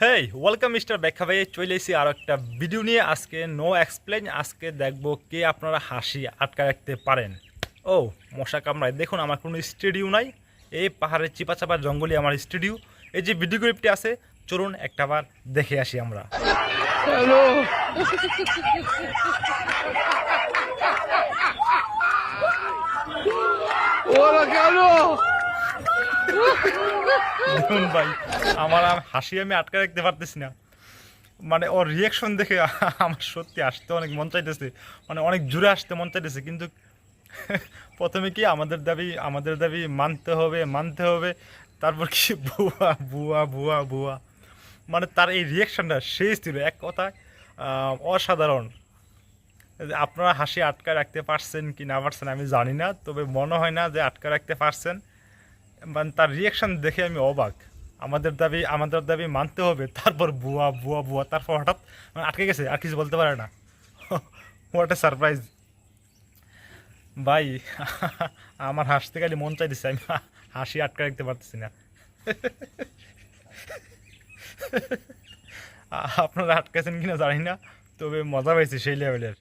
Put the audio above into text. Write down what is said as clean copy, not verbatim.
হেই welcome mister ব্যাখ্যা ভাই, চলে এসেছি আর একটা ভিডিও নিয়ে। আজকে নো এক্সপ্লেন, আজকে দেখবো কে আপনারা হাসি আটকা রাখতে পারেন। ও মশা কামড়ায়, দেখুন আমার কোনো স্টুডিও নাই, এই পাহাড়ের চিপা চাপা জঙ্গলে আমার স্টুডিও। এই যে ভিডিও ক্লিপটি আছে, চলুন একটাবার দেখে আসি আমরা। দেখুন ভাই, হাসি আমি আটকা রাখতে পারতেছি না। মানে ওর রিয়াকশন দেখে আমার সত্যি আসতে অনেক মন চাইতেছে, মানে অনেক জোরে আসতে মন চাইতেছে, কিন্তু প্রথমে কি আমাদের দাবি মানতে হবে। তারপর কি বুয়া বুয়া বুয়া বুয়া, মানে তার এই রিয়াকশনটা শেষ ছিল এক কথায় অসাধারণ। আপনারা হাসি আটকা রাখতে পারছেন কি না পারছেন আমি জানি না, তবে মনে হয় না যে আটকা রাখতে পারছেন। মানে তার রিয়াকশন দেখে আমি অবাক। আমাদের দাবি মানতে হবে, তারপর বুয়া বুয়া বুয়া, তারপর হঠাৎ মানে আটকে গেছে, আর কিছু বলতে পারে না। হোয়াট এ সারপ্রাইজ ভাই। আমার হাসতে গেলে মন চাইতেছে, আমি হাসি আটকে রাখতে পারতেছি না। আপনারা আটকাছেন কিনা জানি না, তবে মজা পাইছি সেই লেভেলের।